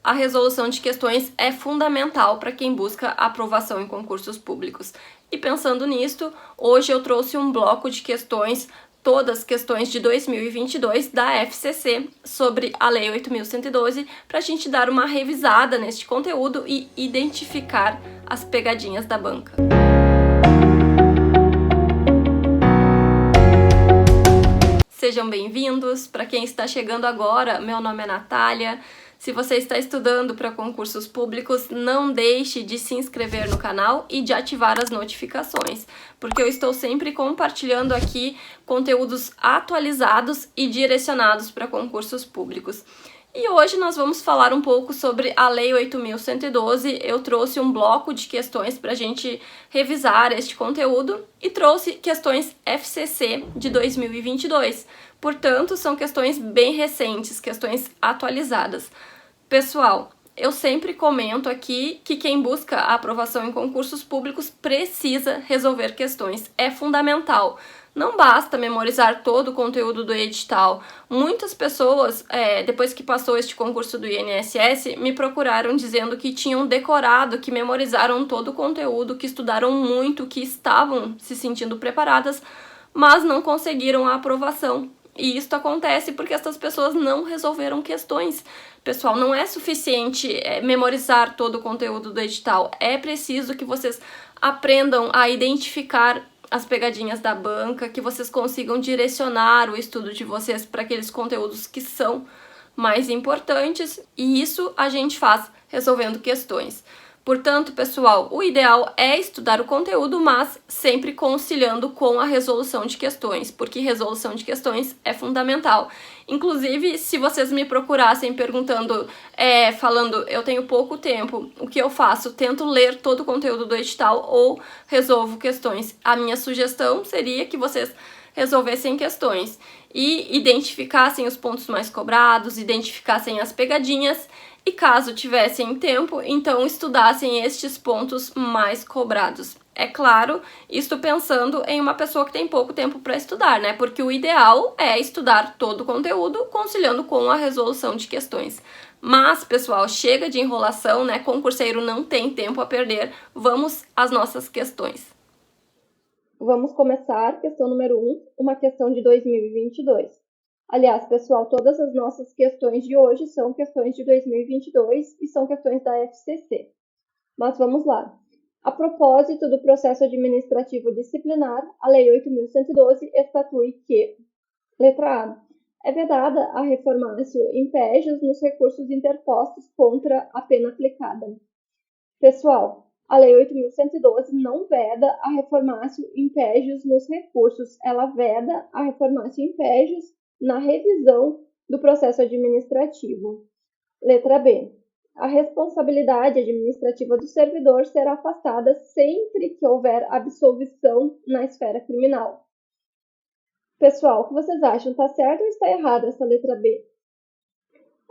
a resolução de questões é fundamental para quem busca aprovação em concursos públicos. E pensando nisto, hoje eu trouxe um bloco de questões, todas questões de 2022 da FCC sobre a Lei 8.112, para a gente dar uma revisada neste conteúdo e identificar as pegadinhas da banca. Sejam bem-vindos. Para quem está chegando agora, meu nome é Natália. Se você está estudando para concursos públicos, não deixe de se inscrever no canal e de ativar as notificações, porque eu estou sempre compartilhando aqui conteúdos atualizados e direcionados para concursos públicos. E hoje nós vamos falar um pouco sobre a Lei 8.112. Eu trouxe um bloco de questões para a gente revisar este conteúdo e trouxe questões FCC de 2022. Portanto, são questões bem recentes, questões atualizadas. Pessoal, eu sempre comento aqui que quem busca a aprovação em concursos públicos precisa resolver questões. É fundamental. Não basta memorizar todo o conteúdo do edital. Muitas pessoas, depois que passou este concurso do INSS, me procuraram dizendo que tinham decorado, que memorizaram todo o conteúdo, que estudaram muito, que estavam se sentindo preparadas, mas não conseguiram a aprovação. E isso acontece porque essas pessoas não resolveram questões. Pessoal, não é suficiente memorizar todo o conteúdo do edital. É preciso que vocês aprendam a identificar as pegadinhas da banca, que vocês consigam direcionar o estudo de vocês para aqueles conteúdos que são mais importantes, e isso a gente faz resolvendo questões. Portanto, pessoal, o ideal é estudar o conteúdo, mas sempre conciliando com a resolução de questões, porque resolução de questões é fundamental. Inclusive, se vocês me procurassem perguntando, falando, eu tenho pouco tempo, o que eu faço? Tento ler todo o conteúdo do edital ou resolvo questões. A minha sugestão seria que vocês resolvessem questões e identificassem os pontos mais cobrados, identificassem as pegadinhas e, caso tivessem tempo, então estudassem estes pontos mais cobrados. É claro, isto pensando em uma pessoa que tem pouco tempo para estudar, né? Porque o ideal é estudar todo o conteúdo, conciliando com a resolução de questões. Mas, pessoal, chega de enrolação, né? Concurseiro não tem tempo a perder. Vamos às nossas questões. Vamos começar, questão número 1, uma questão de 2022. Aliás, pessoal, todas as nossas questões de hoje são questões de 2022 e são questões da FCC. Mas vamos lá. A propósito do processo administrativo disciplinar, a Lei 8.112 estatui que, letra A, é vedada a reformácio impégios nos recursos interpostos contra a pena aplicada. Pessoal, a Lei 8.112 não veda a reformácio impégios nos recursos, ela veda a reformácio impégios na revisão do processo administrativo. Letra B. A responsabilidade administrativa do servidor será afastada sempre que houver absolvição na esfera criminal. Pessoal, o que vocês acham? Está certo ou está errada essa letra B?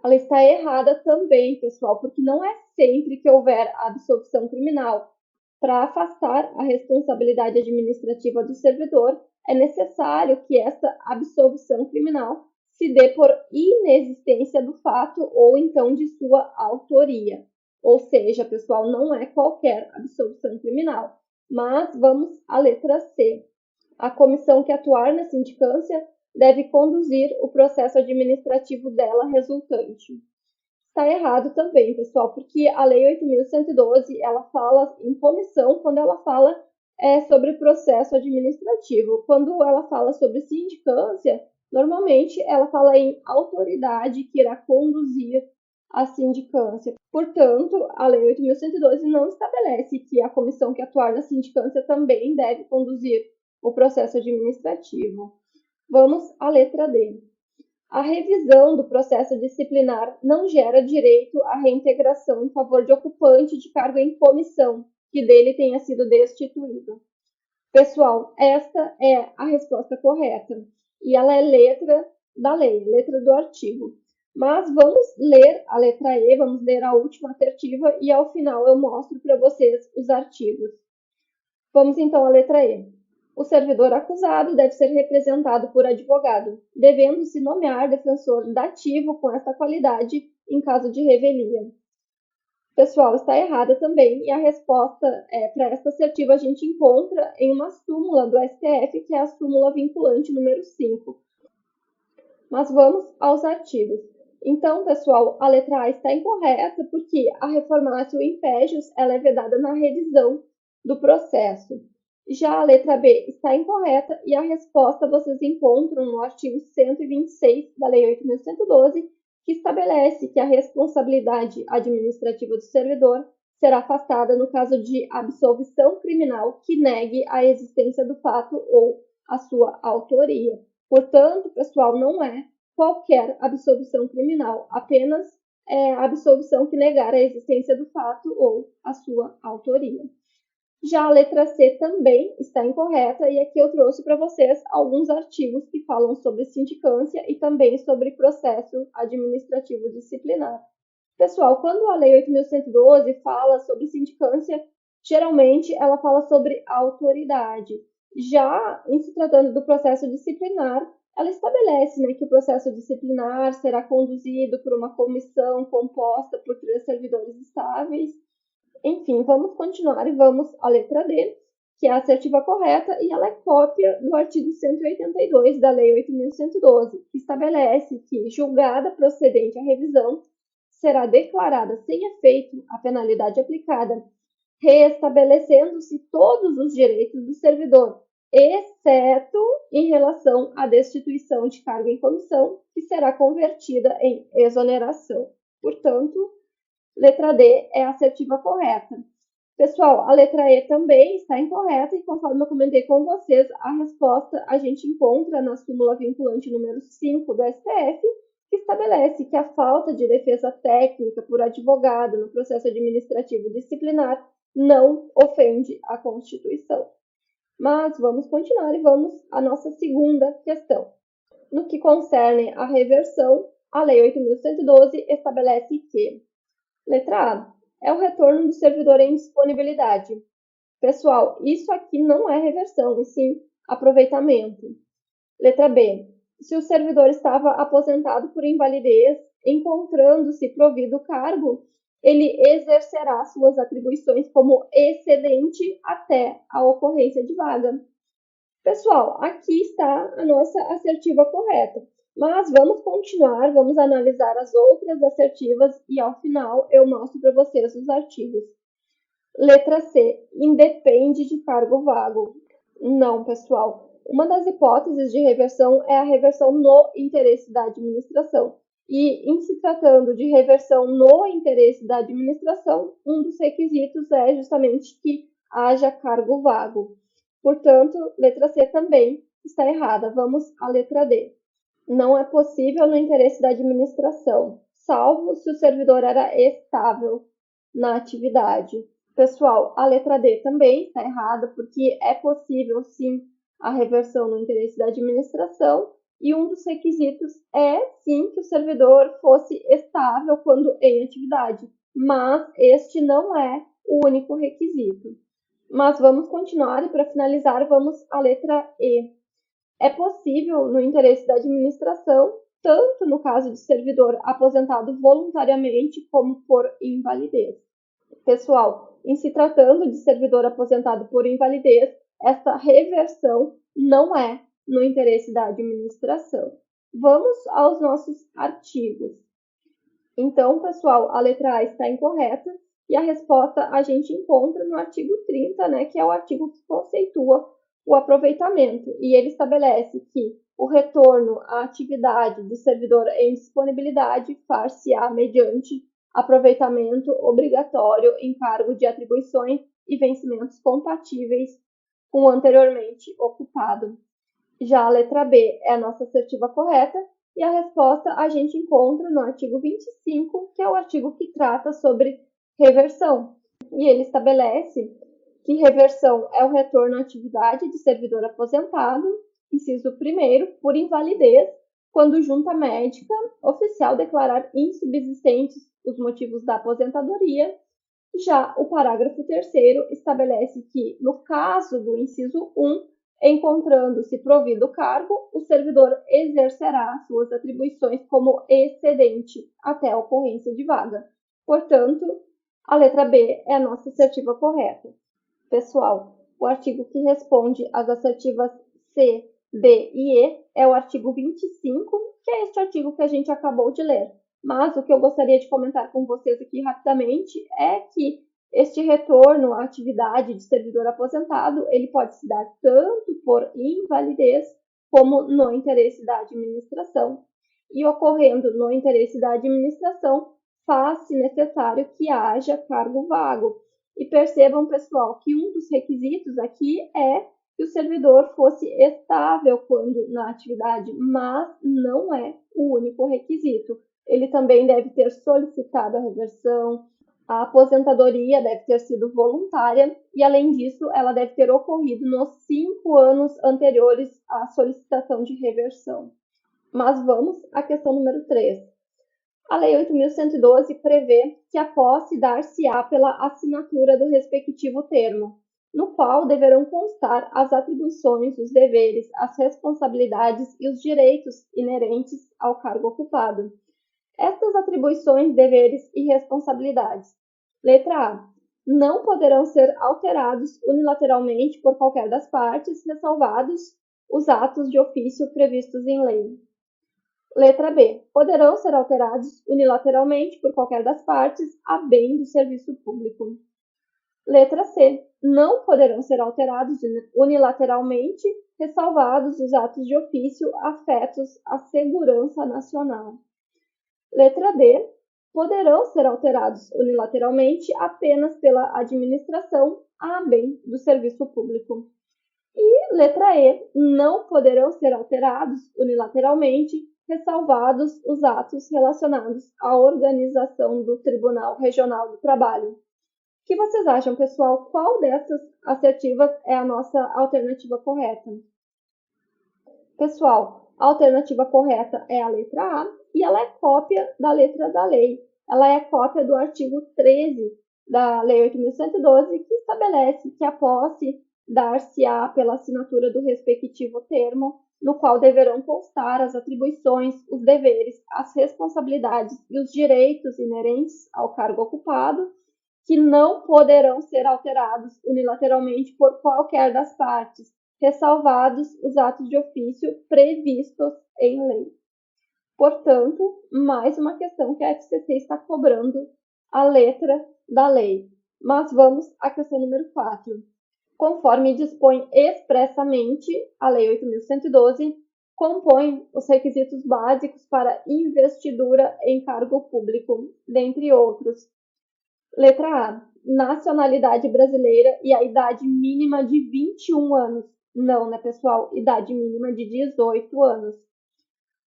Ela está errada também, pessoal, porque não é sempre que houver absolvição criminal. Para afastar a responsabilidade administrativa do servidor, é necessário que essa absolvição criminal se dê por inexistência do fato ou então de sua autoria. Ou seja, pessoal, não é qualquer absolvição criminal. Mas vamos à letra C. A comissão que atuar na sindicância deve conduzir o processo administrativo dela resultante. Está errado também, pessoal, porque a Lei 8.112, ela fala em comissão quando ela fala sobre processo administrativo. Quando ela fala sobre sindicância, normalmente ela fala em autoridade que irá conduzir a sindicância. Portanto, a Lei 8.112 não estabelece que a comissão que atuar na sindicância também deve conduzir o processo administrativo. Vamos à letra D. A revisão do processo disciplinar não gera direito à reintegração em favor de ocupante de cargo em comissão que dele tenha sido destituído. Pessoal, esta é a resposta correta e ela é letra da lei, letra do artigo. Mas vamos ler a letra E, vamos ler a última assertiva e ao final eu mostro para vocês os artigos. Vamos então à letra E. O servidor acusado deve ser representado por advogado, devendo-se nomear defensor dativo com esta qualidade em caso de revelia. Pessoal, está errada também, e a resposta para esta assertiva a gente encontra em uma súmula do STF, que é a súmula vinculante número 5. Mas vamos aos artigos. Então, pessoal, a letra A está incorreta, porque a reformatio impégius ela é vedada na revisão do processo. Já a letra B está incorreta e a resposta vocês encontram no artigo 126 da Lei 8.112, que estabelece que a responsabilidade administrativa do servidor será afastada no caso de absolvição criminal que negue a existência do fato ou a sua autoria. Portanto, pessoal, não é qualquer absolvição criminal, apenas a absolvição que negar a existência do fato ou a sua autoria. Já a letra C também está incorreta, e aqui eu trouxe para vocês alguns artigos que falam sobre sindicância e também sobre processo administrativo disciplinar. Pessoal, quando a Lei 8.112 fala sobre sindicância, geralmente ela fala sobre autoridade. Já em se tratando do processo disciplinar, ela estabelece, né, que o processo disciplinar será conduzido por uma comissão composta por 3 servidores estáveis. Enfim, vamos continuar e vamos à letra D, que é a assertiva correta, e ela é cópia do artigo 182 da Lei 8.112, que estabelece que, julgada procedente a revisão, será declarada sem efeito a penalidade aplicada, reestabelecendo-se todos os direitos do servidor, exceto em relação à destituição de cargo em comissão, que será convertida em exoneração. Portanto, letra D é a assertiva correta. Pessoal, a letra E também está incorreta e, conforme eu comentei com vocês, a resposta a gente encontra na súmula vinculante número 5 do STF, que estabelece que a falta de defesa técnica por advogado no processo administrativo disciplinar não ofende a Constituição. Mas vamos continuar e vamos à nossa segunda questão. No que concerne à reversão, a Lei 8.112 estabelece que: letra A é o retorno do servidor em disponibilidade. Pessoal, isso aqui não é reversão, e sim aproveitamento. Letra B. Se o servidor estava aposentado por invalidez, encontrando-se provido o cargo, ele exercerá suas atribuições como excedente até a ocorrência de vaga. Pessoal, aqui está a nossa assertiva correta. Mas vamos continuar, vamos analisar as outras assertivas e ao final eu mostro para vocês os artigos. Letra C. Independe de cargo vago. Não, pessoal. Uma das hipóteses de reversão é a reversão no interesse da administração. E, em se tratando de reversão no interesse da administração, um dos requisitos é justamente que haja cargo vago. Portanto, letra C também está errada. Vamos à letra D. Não é possível no interesse da administração, salvo se o servidor era estável na atividade. Pessoal, a letra D também está errada, porque é possível, sim, a reversão no interesse da administração, e um dos requisitos é, sim, que o servidor fosse estável quando em atividade, mas este não é o único requisito. Mas vamos continuar e, para finalizar, vamos à letra E. É possível, no interesse da administração, tanto no caso de servidor aposentado voluntariamente como por invalidez. Pessoal, em se tratando de servidor aposentado por invalidez, esta reversão não é no interesse da administração. Vamos aos nossos artigos. Então, pessoal, a letra A está incorreta e a resposta a gente encontra no artigo 30, né, que é o artigo que conceitua o aproveitamento, e ele estabelece que o retorno à atividade de servidor em disponibilidade far-se-á mediante aproveitamento obrigatório em cargo de atribuições e vencimentos compatíveis com o anteriormente ocupado. Já a letra B é a nossa assertiva correta, e a resposta a gente encontra no artigo 25, que é o artigo que trata sobre reversão. E ele estabelece que reversão é o retorno à atividade de servidor aposentado, inciso 1º, por invalidez, quando junta médica oficial declarar insubsistentes os motivos da aposentadoria. Já o parágrafo 3º estabelece que, no caso do inciso 1, encontrando-se provido o cargo, o servidor exercerá suas atribuições como excedente até a ocorrência de vaga. Portanto, A letra B é a nossa assertiva correta. Pessoal, o artigo que responde às assertivas C, D e E é o artigo 25, que é este artigo que a gente acabou de ler. Mas o que eu gostaria de comentar com vocês aqui rapidamente é que este retorno à atividade de servidor aposentado, ele pode se dar tanto por invalidez como no interesse da administração. E ocorrendo no interesse da administração, faz-se necessário que haja cargo vago. E percebam, pessoal, que um dos requisitos aqui é que o servidor fosse estável quando na atividade, mas não é o único requisito. Ele também deve ter solicitado a reversão, a aposentadoria deve ter sido voluntária e, além disso, ela deve ter ocorrido nos 5 anos anteriores à solicitação de reversão. Mas vamos à questão número 3. A Lei 8.112 prevê que a posse dar-se-á pela assinatura do respectivo termo, no qual deverão constar as atribuições, os deveres, as responsabilidades e os direitos inerentes ao cargo ocupado. Estas atribuições, deveres e responsabilidades. Letra A. Não poderão ser alterados unilateralmente por qualquer das partes, ressalvados os atos de ofício previstos em lei. Letra B. Poderão ser alterados unilateralmente por qualquer das partes a bem do serviço público. Letra C. Não poderão ser alterados unilateralmente, ressalvados os atos de ofício afetos à segurança nacional. Letra D. Poderão ser alterados unilateralmente apenas pela administração a bem do serviço público. E letra E. Não poderão ser alterados unilateralmente, ressalvados os atos relacionados à organização do Tribunal Regional do Trabalho. O que vocês acham, pessoal? Qual dessas assertivas é a nossa alternativa correta? Pessoal, a alternativa correta é a letra A e ela é cópia da letra da lei. Ela é cópia do artigo 13 da Lei 8.112, que estabelece que a posse dar-se-á pela assinatura do respectivo termo, no qual deverão constar as atribuições, os deveres, as responsabilidades e os direitos inerentes ao cargo ocupado, que não poderão ser alterados unilateralmente por qualquer das partes, ressalvados os atos de ofício previstos em lei. Portanto, mais uma questão que a FCC está cobrando a letra da lei. Mas vamos à questão número 4. Conforme dispõe expressamente a Lei 8.112, compõe os requisitos básicos para investidura em cargo público, dentre outros. Letra A. Nacionalidade brasileira e a idade mínima de 21 anos. Não, né, pessoal? Idade mínima de 18 anos.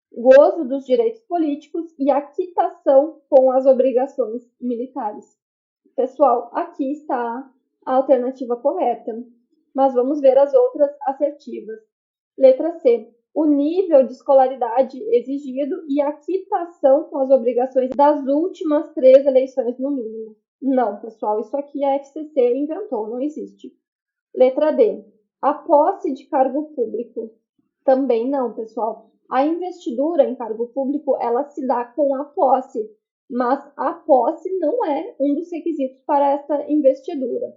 Gozo dos direitos políticos e a quitação com as obrigações militares. Pessoal, aqui está a alternativa correta, mas vamos ver as outras assertivas. Letra C. O nível de escolaridade exigido e a quitação com as obrigações das últimas 3 eleições no mínimo. Não, pessoal, isso aqui a FCC inventou, não existe. Letra D. A posse de cargo público. Também não, pessoal. A investidura em cargo público, ela se dá com a posse, mas a posse não é um dos requisitos para essa investidura.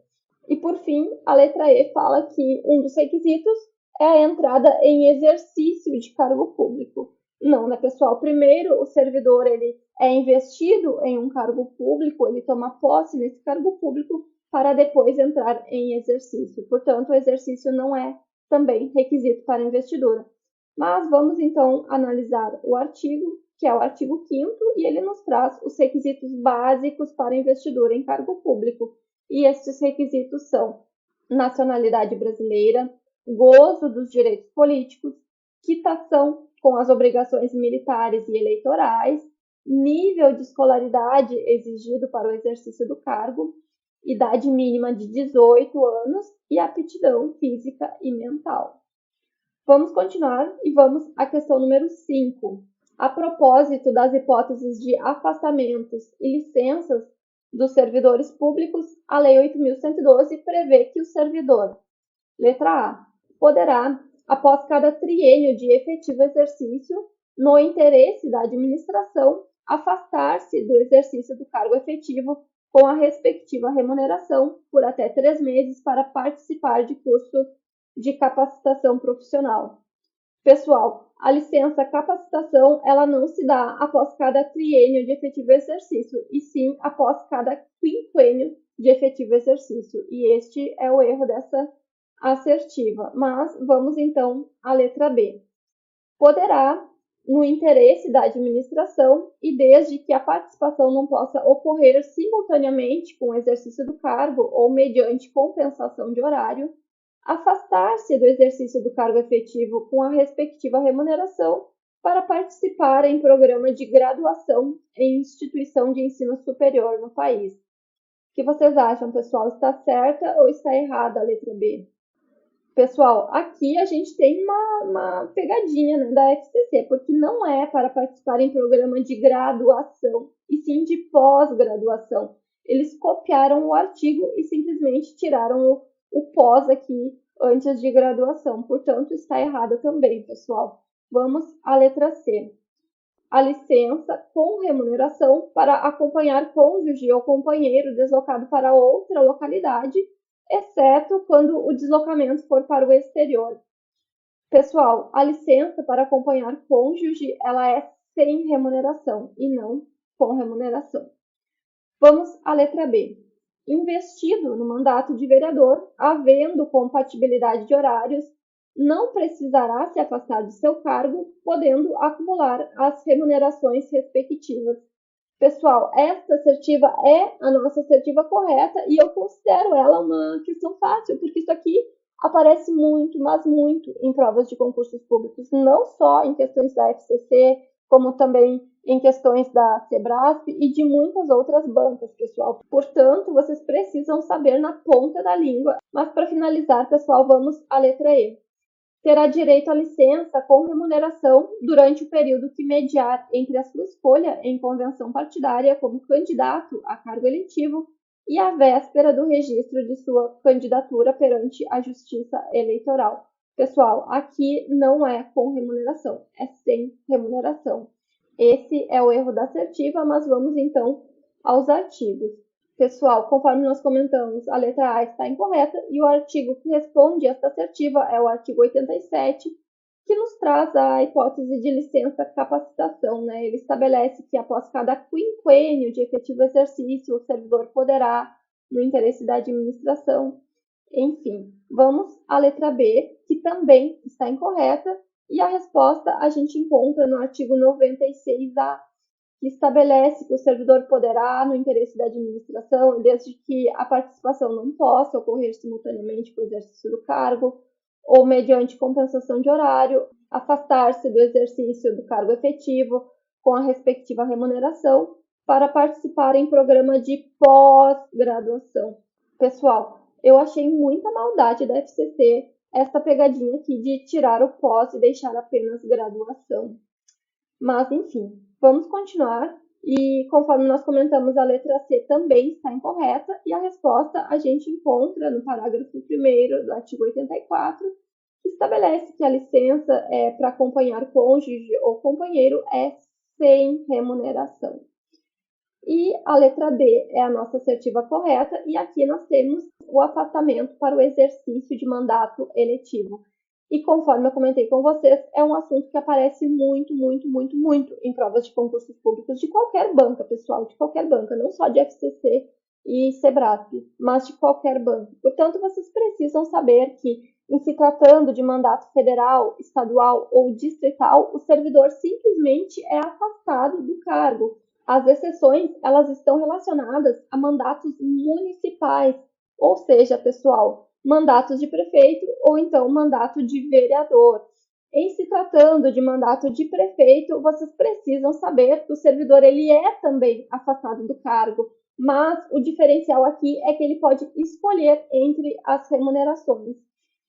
E, por fim, a letra E fala que um dos requisitos é a entrada em exercício de cargo público. Não, né, pessoal? Primeiro, o servidor ele é investido em um cargo público, ele toma posse nesse cargo público para depois entrar em exercício. Portanto, o exercício não é também requisito para investidura. Mas vamos, então, analisar o artigo, que é o artigo 5º, e ele nos traz os requisitos básicos para investidura em cargo público. E estes requisitos são nacionalidade brasileira, gozo dos direitos políticos, quitação com as obrigações militares e eleitorais, nível de escolaridade exigido para o exercício do cargo, idade mínima de 18 anos e aptidão física e mental. Vamos continuar e vamos à questão número 5. A propósito das hipóteses de afastamentos e licenças dos servidores públicos, a Lei 8.112 prevê que o servidor, letra A, poderá, após cada triênio de efetivo exercício, no interesse da administração, afastar-se do exercício do cargo efetivo com a respectiva remuneração por até 3 meses para participar de curso de capacitação profissional. Pessoal, a licença capacitação, ela não se dá após cada triênio de efetivo exercício, e sim após cada quinquênio de efetivo exercício. E este é o erro dessa assertiva. Mas vamos então à letra B. Poderá, no interesse da administração e desde que a participação não possa ocorrer simultaneamente com o exercício do cargo ou mediante compensação de horário, afastar-se do exercício do cargo efetivo com a respectiva remuneração para participar em programa de graduação em instituição de ensino superior no país. O que vocês acham, pessoal? Está certa ou está errada a letra B? Pessoal, aqui a gente tem uma pegadinha, né, da FCC, porque não é para participar em programa de graduação, e sim de pós-graduação. Eles copiaram o artigo e simplesmente tiraram o pós aqui antes de graduação. Portanto, está errada também, pessoal. Vamos à letra C. A licença com remuneração para acompanhar cônjuge ou companheiro deslocado para outra localidade, exceto quando o deslocamento for para o exterior. Pessoal, a licença para acompanhar cônjuge, ela é sem remuneração e não com remuneração. Vamos à letra B. Investido no mandato de vereador, havendo compatibilidade de horários, não precisará se afastar de seu cargo, podendo acumular as remunerações respectivas. Pessoal, esta assertiva é a nossa assertiva correta e eu considero ela uma questão fácil, porque isso aqui aparece muito, mas muito em provas de concursos públicos, não só em questões da FCC, como também em questões da Sebrasp e de muitas outras bancas, pessoal. Portanto, vocês precisam saber na ponta da língua. Mas para finalizar, pessoal, vamos à letra E. Terá direito à licença com remuneração durante o período que mediar entre a sua escolha em convenção partidária como candidato a cargo eletivo e a véspera do registro de sua candidatura perante a Justiça Eleitoral. Pessoal, aqui não é com remuneração, é sem remuneração. Esse é o erro da assertiva, mas vamos então aos artigos. Pessoal, conforme nós comentamos, a letra A está incorreta e o artigo que responde esta assertiva é o artigo 87, que nos traz a hipótese de licença capacitação, né? Ele estabelece que após cada quinquênio de efetivo exercício, o servidor poderá, no interesse da administração, enfim. Vamos à letra B, que também está incorreta, e a resposta a gente encontra no artigo 96A, que estabelece que o servidor poderá, no interesse da administração, desde que a participação não possa ocorrer simultaneamente com o exercício do cargo, ou mediante compensação de horário, afastar-se do exercício do cargo efetivo com a respectiva remuneração para participar em programa de pós-graduação. Pessoal, eu achei muita maldade da FCC esta pegadinha aqui de tirar o pós e deixar apenas graduação. Mas, enfim, vamos continuar. E conforme nós comentamos, a letra C também está incorreta e a resposta a gente encontra no parágrafo 1º do artigo 84, que estabelece que a licença para acompanhar cônjuge ou companheiro é sem remuneração. E a letra D é a nossa assertiva correta e aqui nós temos o afastamento para o exercício de mandato eletivo. E conforme eu comentei com vocês, é um assunto que aparece muito em provas de concursos públicos de qualquer banca, pessoal, de qualquer banca, não só de FCC e Sebrasp, mas de qualquer banca. Portanto, vocês precisam saber que, em se tratando de mandato federal, estadual ou distrital, o servidor simplesmente é afastado do cargo. As exceções, elas estão relacionadas a mandatos municipais, ou seja, pessoal, mandatos de prefeito ou então mandato de vereador. Em se tratando de mandato de prefeito, vocês precisam saber que o servidor ele é também afastado do cargo, mas o diferencial aqui é que ele pode escolher entre as remunerações.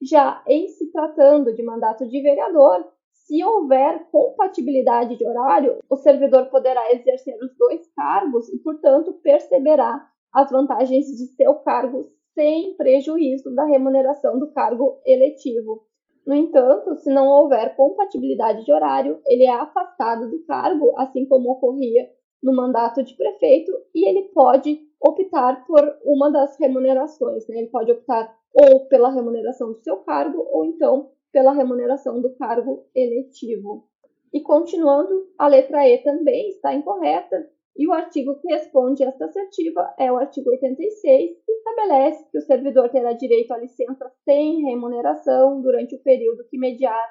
Já em se tratando de mandato de vereador, se houver compatibilidade de horário, o servidor poderá exercer os dois cargos e, portanto, perceberá as vantagens de seu cargo sem prejuízo da remuneração do cargo eletivo. No entanto, se não houver compatibilidade de horário, ele é afastado do cargo, assim como ocorria no mandato de prefeito e ele pode optar por uma das remunerações, né? Ele pode optar ou pela remuneração do seu cargo ou então pela remuneração do cargo eletivo. E continuando, a letra E também está incorreta e o artigo que responde esta assertiva é o artigo 86, que estabelece que o servidor terá direito à licença sem remuneração durante o período que mediar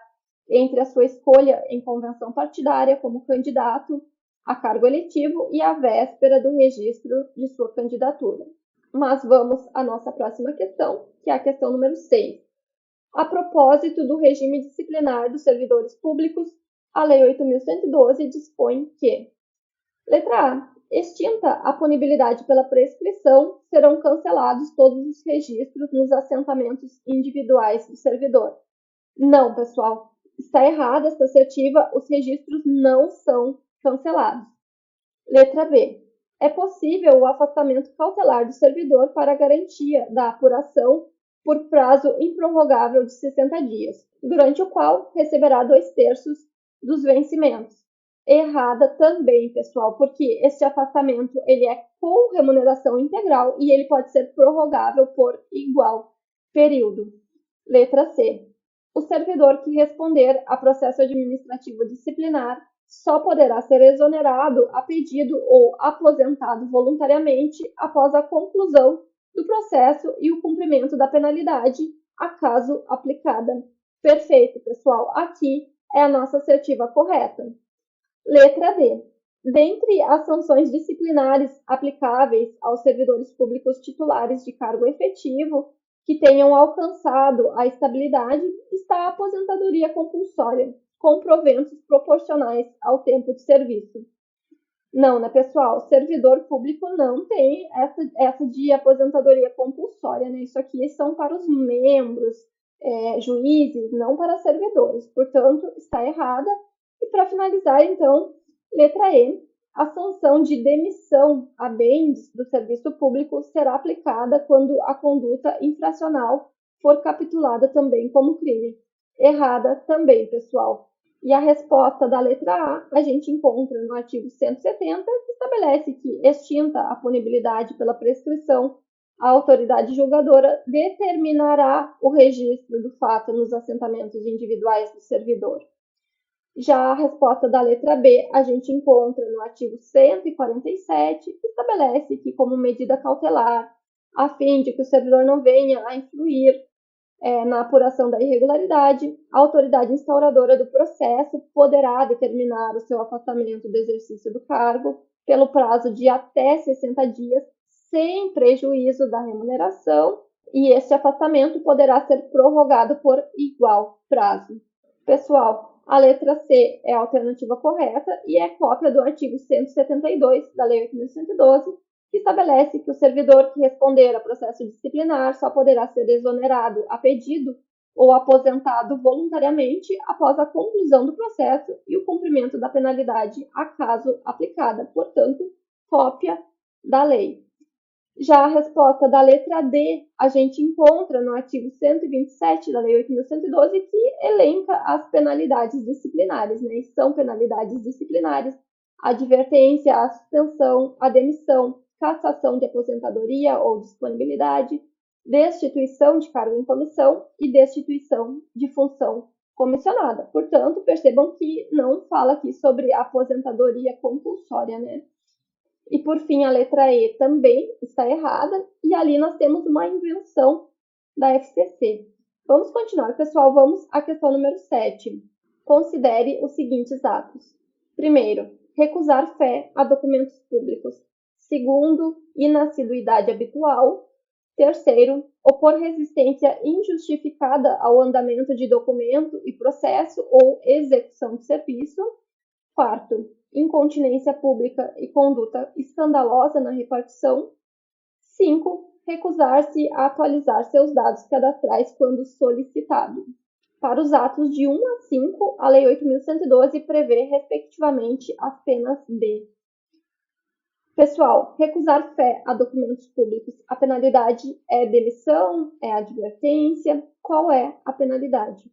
entre a sua escolha em convenção partidária como candidato a cargo eletivo e a véspera do registro de sua candidatura. Mas vamos à nossa próxima questão, que é a questão número 6. A propósito do regime disciplinar dos servidores públicos, a Lei 8.112 dispõe que: letra A. Extinta a punibilidade pela prescrição, serão cancelados todos os registros nos assentamentos individuais do servidor. Não, pessoal, está errada esta assertiva, os registros não são cancelados. Letra B. É possível o afastamento cautelar do servidor para garantia da apuração por prazo improrrogável de 60 dias, durante o qual receberá 2/3 dos vencimentos. Errada também, pessoal, porque este afastamento ele é com remuneração integral e ele pode ser prorrogável por igual período. Letra C. O servidor que responder a processo administrativo disciplinar só poderá ser exonerado a pedido ou aposentado voluntariamente após a conclusão do processo e o cumprimento da penalidade, acaso aplicada. Perfeito, pessoal. Aqui é a nossa assertiva correta. Letra D. Dentre as sanções disciplinares aplicáveis aos servidores públicos titulares de cargo efetivo que tenham alcançado a estabilidade está a aposentadoria compulsória, com proventos proporcionais ao tempo de serviço. Não, né, pessoal? Servidor público não tem essa de aposentadoria compulsória, né? Isso aqui são para os membros, juízes, não para servidores. Portanto, está errada. E para finalizar, então, letra E. A sanção de demissão a bens do serviço público será aplicada quando a conduta infracional for capitulada também como crime. Errada também, pessoal. E a resposta da letra A gente encontra no artigo 170, que estabelece que, extinta a punibilidade pela prescrição, a autoridade julgadora determinará o registro do fato nos assentamentos individuais do servidor. Já a resposta da letra B a gente encontra no artigo 147, que estabelece que, como medida cautelar, a fim de que o servidor não venha a influir na apuração da irregularidade, a autoridade instauradora do processo poderá determinar o seu afastamento do exercício do cargo pelo prazo de até 60 dias, sem prejuízo da remuneração, e este afastamento poderá ser prorrogado por igual prazo. Pessoal, a letra C é a alternativa correta e é cópia do artigo 172 da Lei 8.112, que estabelece que o servidor que responder a processo disciplinar só poderá ser exonerado a pedido ou aposentado voluntariamente após a conclusão do processo e o cumprimento da penalidade, acaso aplicada. Portanto, cópia da lei. Já a resposta da letra D a gente encontra no artigo 127 da Lei 8.112, que elenca as penalidades disciplinares, né? E são penalidades disciplinares: a advertência, a suspensão, a demissão, cassação de aposentadoria ou disponibilidade, destituição de cargo em comissão e destituição de função comissionada. Portanto, percebam que não fala aqui sobre aposentadoria compulsória, né? E, por fim, a letra E também está errada. E ali nós temos uma invenção da FCC. Vamos continuar, pessoal. Vamos à questão número 7. Considere os seguintes atos. Primeiro, recusar fé a documentos públicos. Segundo, inassiduidade habitual. Terceiro, opor resistência injustificada ao andamento de documento e processo ou execução de serviço. Quarto, incontinência pública e conduta escandalosa na repartição. 5. Recusar-se a atualizar seus dados cadastrais quando solicitado. Para os atos de 1 a 5, a Lei 8.112 prevê, respectivamente, as penas de: pessoal, recusar fé a documentos públicos. A penalidade é demissão? É advertência? Qual é a penalidade?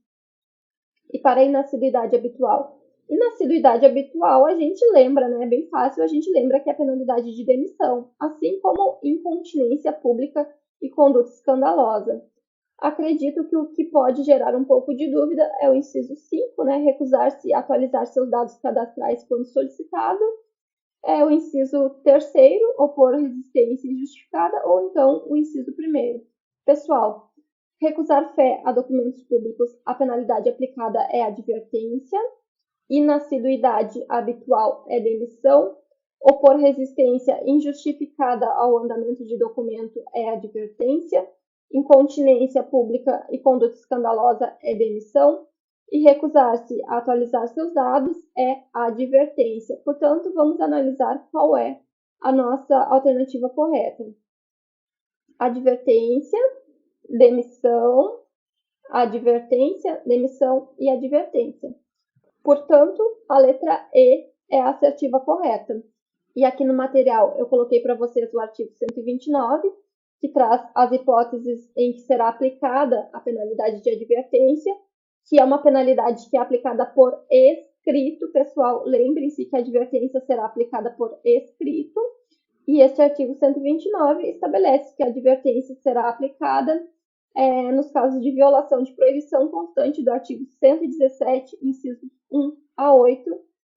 E para a inassiduidade habitual? E na assiduidade habitual, a gente lembra, né? É bem fácil, a gente lembra que é a penalidade de demissão, assim como incontinência pública e conduta escandalosa. Acredito que o que pode gerar um pouco de dúvida é o inciso 5, né? Recusar-se a atualizar seus dados cadastrais quando solicitado. É o inciso 3º, opor resistência injustificada, ou então o inciso 1º. Pessoal, recusar fé a documentos públicos, a penalidade aplicada é advertência. Inassiduidade habitual é demissão. Opor resistência injustificada ao andamento de documento é advertência. Incontinência pública e conduta escandalosa é demissão. E recusar-se a atualizar seus dados é advertência. Portanto, vamos analisar qual é a nossa alternativa correta. Advertência, demissão, advertência, demissão e advertência. Portanto, a letra E é a assertiva correta. E aqui no material eu coloquei para vocês o artigo 129, que traz as hipóteses em que será aplicada a penalidade de advertência, que é uma penalidade que é aplicada por escrito. Pessoal, lembrem-se que a advertência será aplicada por escrito. E este artigo 129 estabelece que a advertência será aplicada nos casos de violação de proibição constante do artigo 117, incisos 1 a 8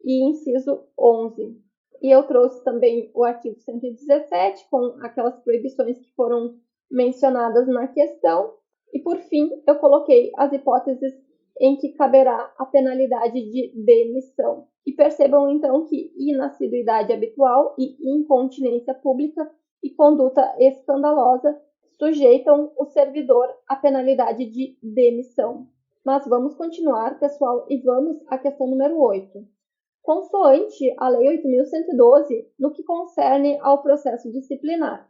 e inciso 11. E eu trouxe também o artigo 117, com aquelas proibições que foram mencionadas na questão. E, por fim, eu coloquei as hipóteses em que caberá a penalidade de demissão. E percebam, então, que inassiduidade habitual e incontinência pública e conduta escandalosa sujeitam o servidor à penalidade de demissão. Mas vamos continuar, pessoal, e vamos à questão número 8. Consoante a Lei 8.112, no que concerne ao processo disciplinar.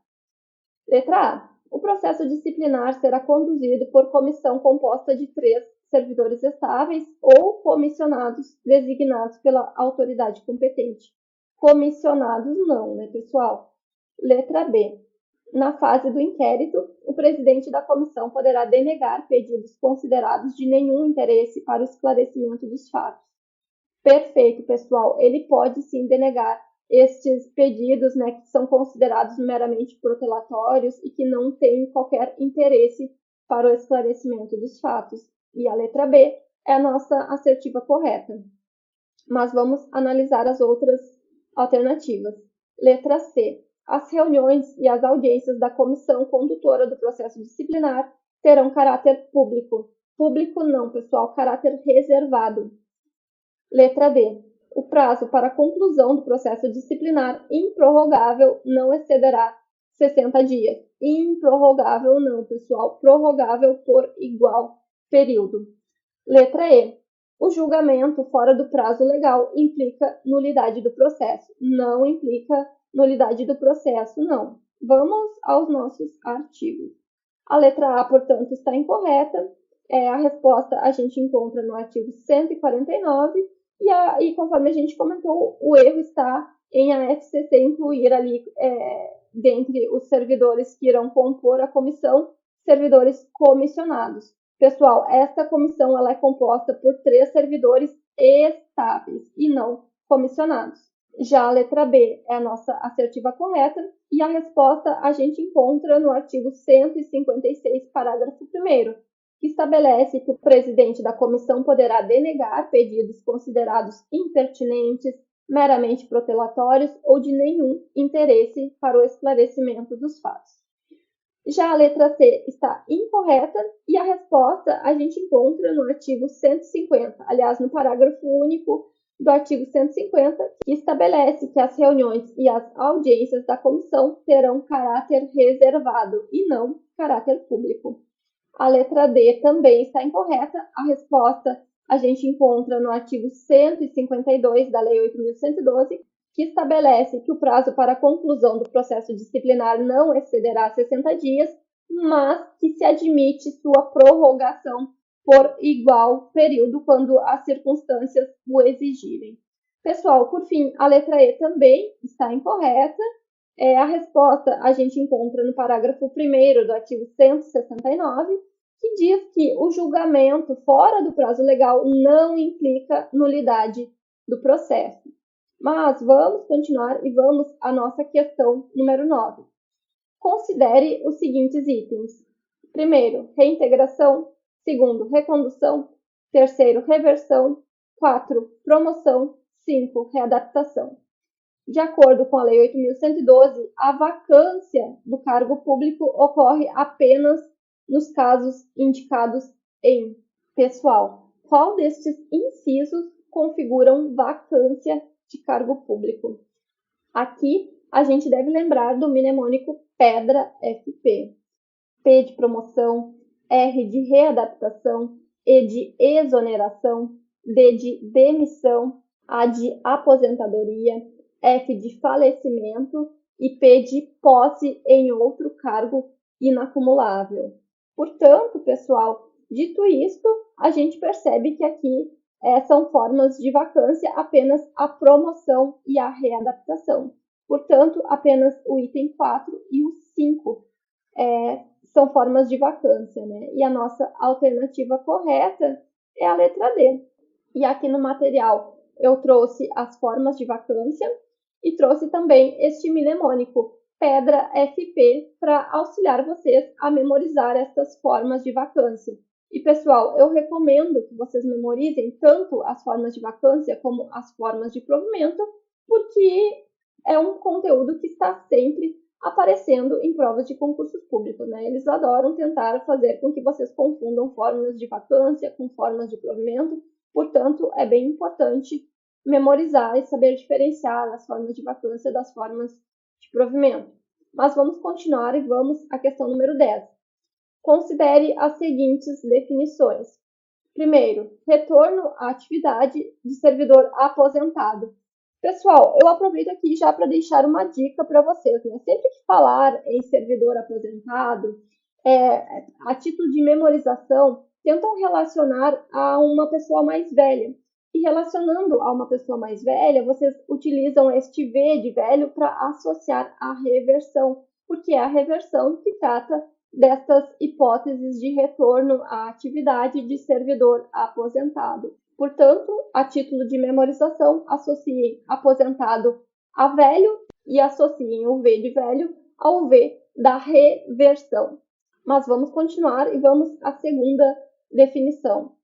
Letra A. O processo disciplinar será conduzido por comissão composta de 3 servidores estáveis ou comissionados designados pela autoridade competente. Comissionados não, né, pessoal? Letra B. Na fase do inquérito, o presidente da comissão poderá denegar pedidos considerados de nenhum interesse para o esclarecimento dos fatos. Perfeito, pessoal. Ele pode sim denegar estes pedidos, né, que são considerados meramente protelatórios e que não têm qualquer interesse para o esclarecimento dos fatos. E a letra B é a nossa assertiva correta. Mas vamos analisar as outras alternativas. Letra C. As reuniões e as audiências da comissão condutora do processo disciplinar terão caráter público. Público não, pessoal, caráter reservado. Letra D. O prazo para a conclusão do processo disciplinar improrrogável não excederá 60 dias. Improrrogável não, pessoal, prorrogável por igual período. Letra E. O julgamento fora do prazo legal implica nulidade do processo. Não implica nulidade do processo, não. Vamos aos nossos artigos. A letra A, portanto, está incorreta. A resposta a gente encontra no artigo 149 e conforme a gente comentou, o erro está em a FCC incluir ali, dentre os servidores que irão compor a comissão, servidores comissionados. Pessoal, esta comissão ela é composta por 3 servidores estáveis e não comissionados. Já a letra B é a nossa assertiva correta e a resposta a gente encontra no artigo 156, parágrafo 1º, que estabelece que o presidente da comissão poderá denegar pedidos considerados impertinentes, meramente protelatórios ou de nenhum interesse para o esclarecimento dos fatos. Já a letra C está incorreta e a resposta a gente encontra no artigo 150, aliás, no parágrafo único do artigo 150, que estabelece que as reuniões e as audiências da comissão terão caráter reservado e não caráter público. A letra D também está incorreta. A resposta a gente encontra no artigo 152 da Lei 8.112, que estabelece que o prazo para a conclusão do processo disciplinar não excederá 60 dias, mas que se admite sua prorrogação por igual período quando as circunstâncias o exigirem. Pessoal, por fim, a letra E também está incorreta. A resposta a gente encontra no parágrafo 1º do artigo 169, que diz que o julgamento fora do prazo legal não implica nulidade do processo. Mas vamos continuar e vamos à nossa questão número 9. Considere os seguintes itens. Primeiro, reintegração. Segundo, recondução. Terceiro, reversão. 4, promoção. 5, readaptação. De acordo com a Lei 8.112, a vacância do cargo público ocorre apenas nos casos indicados em. Pessoal, qual destes incisos configuram vacância de cargo público? Aqui a gente deve lembrar do mnemônico PEDRA FP. P de promoção, R de readaptação, E de exoneração, D de demissão, A de aposentadoria, F de falecimento e P de posse em outro cargo inacumulável. Portanto, pessoal, dito isto, a gente percebe que aqui são formas de vacância apenas a promoção e a readaptação. Portanto, apenas o item 4 e o 5 são formas de vacância, né? E a nossa alternativa correta é a letra D. E aqui no material eu trouxe as formas de vacância e trouxe também este mnemônico PEDRA FP para auxiliar vocês a memorizar estas formas de vacância. E, pessoal, eu recomendo que vocês memorizem tanto as formas de vacância como as formas de provimento, porque é um conteúdo que está sempre aparecendo em provas de concursos públicos, né? Eles adoram tentar fazer com que vocês confundam formas de vacância com formas de provimento, portanto, é bem importante memorizar e saber diferenciar as formas de vacância das formas de provimento. Mas vamos continuar e vamos à questão número 10. Considere as seguintes definições. Primeiro, retorno à atividade de servidor aposentado. Pessoal, eu aproveito aqui já para deixar uma dica para vocês, né? Sempre que falar em servidor aposentado, a título de memorização, tentam relacionar a uma pessoa mais velha. E relacionando a uma pessoa mais velha, vocês utilizam este V de velho para associar a reversão, porque é a reversão que trata destas hipóteses de retorno à atividade de servidor aposentado. Portanto, a título de memorização, associem aposentado a velho e associem o V de velho ao V da reversão. Mas vamos continuar e vamos à segunda definição.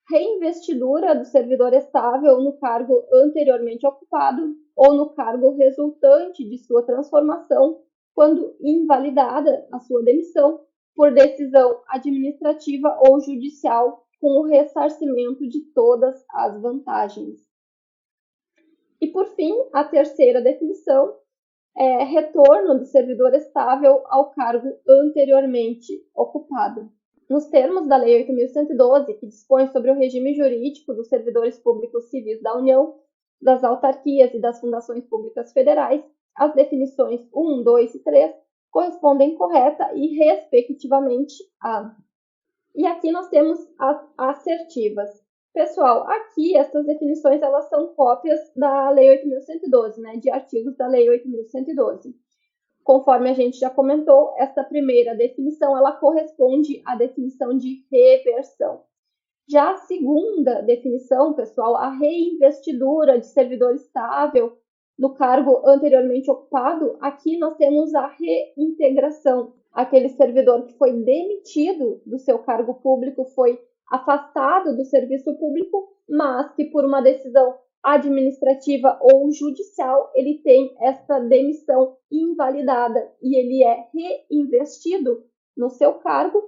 Reinvestidura do servidor estável no cargo anteriormente ocupado ou no cargo resultante de sua transformação, quando invalidada a sua demissão por decisão administrativa ou judicial, com o ressarcimento de todas as vantagens. E, por fim, a terceira definição é retorno do servidor estável ao cargo anteriormente ocupado. Nos termos da Lei 8.112, que dispõe sobre o regime jurídico dos servidores públicos civis da União, das autarquias e das fundações públicas federais, as definições 1, 2 e 3 correspondem correta e respectivamente a. E aqui nós temos as assertivas. Pessoal, aqui essas definições elas são cópias da Lei 8.112, né, de artigos da Lei 8.112. Conforme a gente já comentou, esta primeira definição ela corresponde à definição de reversão. Já a segunda definição, pessoal, a reinvestidura de servidor estável no cargo anteriormente ocupado, aqui nós temos a reintegração. Aquele servidor que foi demitido do seu cargo público, foi afastado do serviço público, mas que por uma decisão administrativa ou judicial, ele tem essa demissão invalidada e ele é reinvestido no seu cargo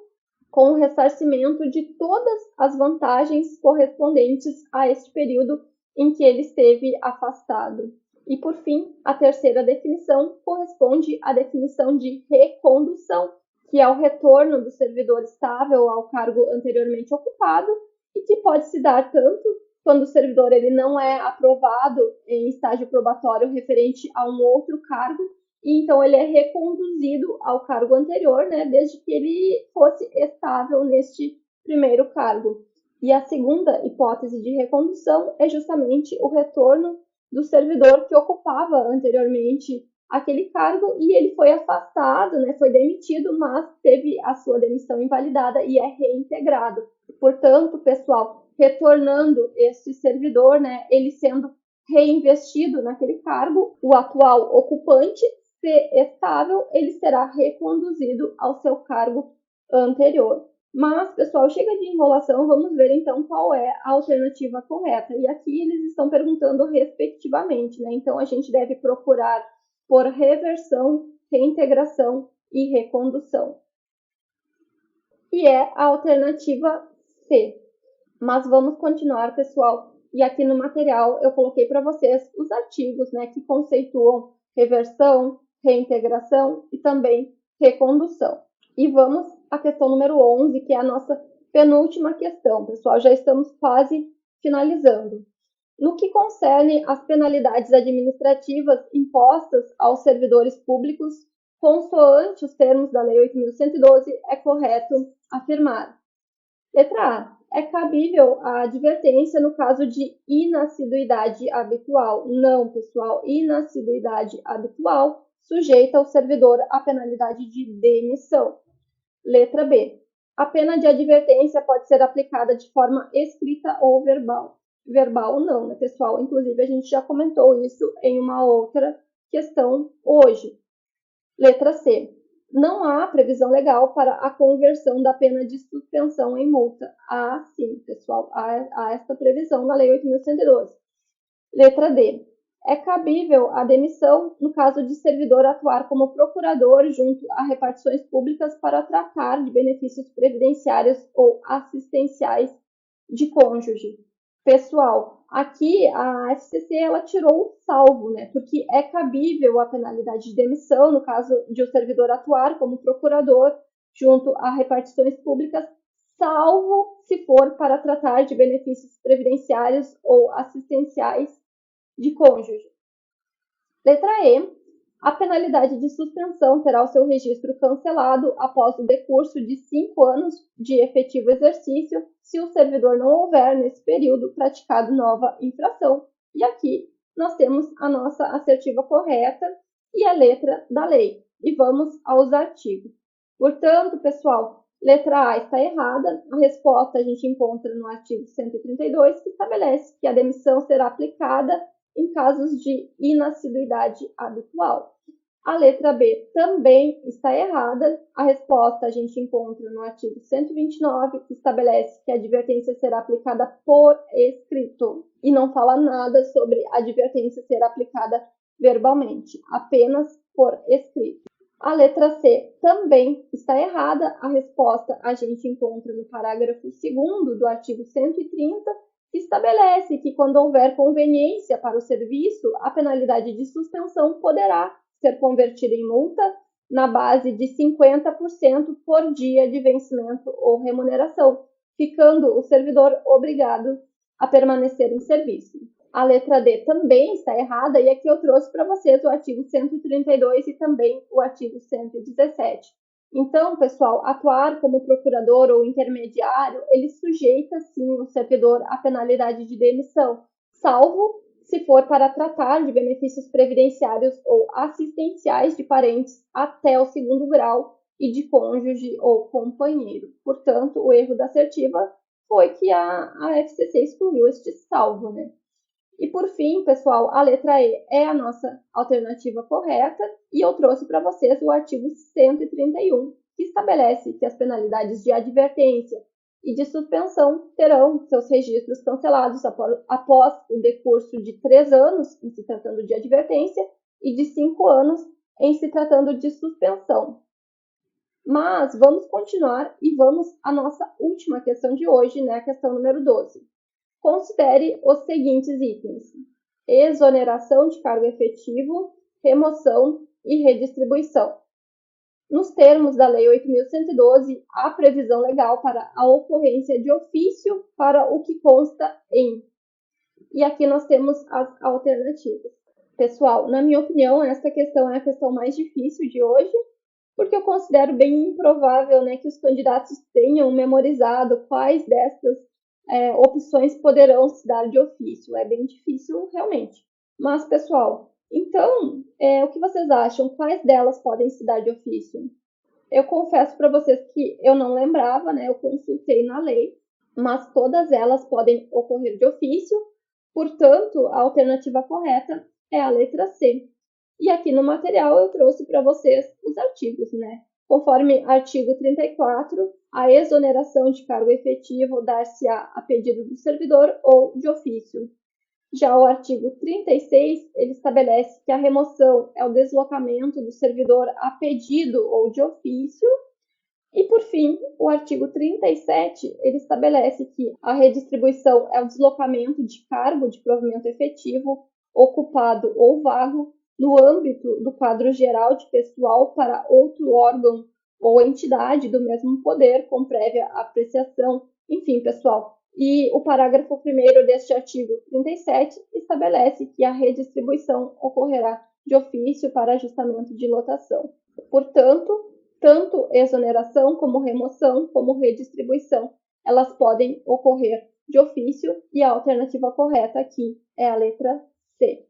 com o ressarcimento de todas as vantagens correspondentes a este período em que ele esteve afastado. E, por fim, a terceira definição corresponde à definição de recondução, que é o retorno do servidor estável ao cargo anteriormente ocupado e que pode se dar tanto quando o servidor ele não é aprovado em estágio probatório referente a um outro cargo, e então ele é reconduzido ao cargo anterior, né, desde que ele fosse estável neste primeiro cargo. E a segunda hipótese de recondução é justamente o retorno do servidor que ocupava anteriormente aquele cargo e ele foi afastado, né, foi demitido, mas teve a sua demissão invalidada e é reintegrado. Portanto, pessoal, retornando esse servidor, né, ele sendo reinvestido naquele cargo, o atual ocupante, se estável, ele será reconduzido ao seu cargo anterior. Mas, pessoal, chega de enrolação, vamos ver então qual é a alternativa correta. E aqui eles estão perguntando respectivamente, né? Então a gente deve procurar por reversão, reintegração e recondução. E é a alternativa C. Mas vamos continuar, pessoal. E aqui no material eu coloquei para vocês os artigos, né, que conceituam reversão, reintegração e também recondução. E vamos à questão número 11, que é a nossa penúltima questão, pessoal. Já estamos quase finalizando. No que concerne às penalidades administrativas impostas aos servidores públicos, consoante os termos da Lei 8.112, é correto afirmar. Letra A. É cabível a advertência no caso de inassiduidade habitual. Não, pessoal. Inassiduidade habitual sujeita o servidor à penalidade de demissão. Letra B. A pena de advertência pode ser aplicada de forma escrita ou verbal. Verbal não, né, pessoal? Inclusive, a gente já comentou isso em uma outra questão hoje. Letra C. Não há previsão legal para a conversão da pena de suspensão em multa. Há sim, pessoal, há esta previsão na Lei 8.112. Letra D. É cabível a demissão no caso de servidor atuar como procurador junto a repartições públicas para tratar de benefícios previdenciários ou assistenciais de cônjuge. Pessoal, aqui a FCC ela tirou o salvo, né? Porque é cabível a penalidade de demissão no caso de o servidor atuar como procurador junto a repartições públicas, salvo se for para tratar de benefícios previdenciários ou assistenciais de cônjuge. Letra E. A penalidade de suspensão terá o seu registro cancelado após o decurso de 5 anos de efetivo exercício, se o servidor não houver, nesse período, praticado nova infração. E aqui nós temos a nossa assertiva correta e a letra da lei. E vamos aos artigos. Portanto, pessoal, letra A está errada. A resposta a gente encontra no artigo 132, que estabelece que a demissão será aplicada em casos de inassiduidade habitual. A letra B também está errada. A resposta a gente encontra no artigo 129, que estabelece que a advertência será aplicada por escrito e não fala nada sobre a advertência ser aplicada verbalmente, apenas por escrito. A letra C também está errada. A resposta a gente encontra no parágrafo 2º do artigo 130, que estabelece que quando houver conveniência para o serviço, a penalidade de suspensão poderá ser convertida em multa na base de 50% por dia de vencimento ou remuneração, ficando o servidor obrigado a permanecer em serviço. A letra D também está errada e aqui eu trouxe para vocês o artigo 132 e também o artigo 117. Então, pessoal, atuar como procurador ou intermediário, ele sujeita, sim, o servidor à penalidade de demissão, salvo se for para tratar de benefícios previdenciários ou assistenciais de parentes até o 2º grau e de cônjuge ou companheiro. Portanto, o erro da assertiva foi que a FCC excluiu este salvo, né? E por fim, pessoal, a letra E é a nossa alternativa correta e eu trouxe para vocês o artigo 131, que estabelece que as penalidades de advertência e de suspensão terão seus registros cancelados após o decurso de 3 anos, em se tratando de advertência, e de 5 anos, em se tratando de suspensão. Mas vamos continuar e vamos à nossa última questão de hoje, né, a questão número 12. Considere os seguintes itens: exoneração de cargo efetivo, remoção e redistribuição. Nos termos da Lei 8.112, há previsão legal para a ocorrência de ofício para o que consta em. E aqui nós temos as alternativas. Pessoal, na minha opinião, esta questão é a questão mais difícil de hoje, porque eu considero bem improvável, né, que os candidatos tenham memorizado quais destas opções poderão se dar de ofício. É bem difícil, realmente. Mas, pessoal, então, o que vocês acham? Quais delas podem se dar de ofício? Eu confesso para vocês que eu não lembrava, né? Eu consultei na lei, mas todas elas podem ocorrer de ofício, Portanto, a alternativa correta é a letra C. E aqui no material eu trouxe para vocês os artigos, né? Conforme artigo 34, a exoneração de cargo efetivo dar-se-á a pedido do servidor ou de ofício. Já o artigo 36, ele estabelece que a remoção é o deslocamento do servidor a pedido ou de ofício. E, por fim, o artigo 37, ele estabelece que a redistribuição é o deslocamento de cargo de provimento efetivo, ocupado ou vago, no âmbito do quadro geral de pessoal para outro órgão ou entidade do mesmo poder, com prévia apreciação. Enfim, pessoal. E o parágrafo 1º deste artigo 37 estabelece que a redistribuição ocorrerá de ofício para ajustamento de lotação. Portanto, tanto exoneração como remoção, como redistribuição, elas podem ocorrer de ofício e a alternativa correta aqui é a letra C.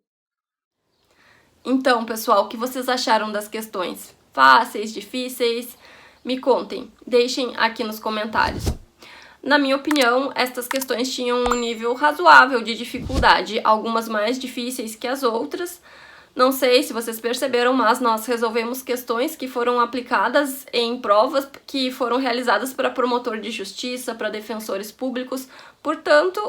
Então, pessoal, o que vocês acharam das questões? Fáceis, difíceis? Me contem, deixem aqui nos comentários. Na minha opinião, estas questões tinham um nível razoável de dificuldade, algumas mais difíceis que as outras. Não sei se vocês perceberam, mas nós resolvemos questões que foram aplicadas em provas que foram realizadas para promotor de justiça, para defensores públicos. Portanto,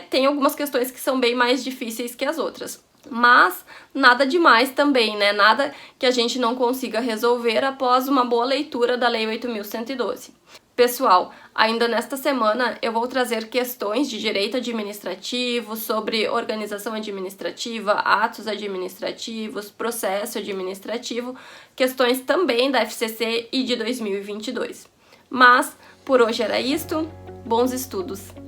tem algumas questões que são bem mais difíceis que as outras. Mas nada demais também, né? Nada que a gente não consiga resolver após uma boa leitura da Lei 8.112. Pessoal, ainda nesta semana eu vou trazer questões de direito administrativo, sobre organização administrativa, atos administrativos, processo administrativo, questões também da FCC e de 2022. Mas, por hoje era isto. Bons estudos!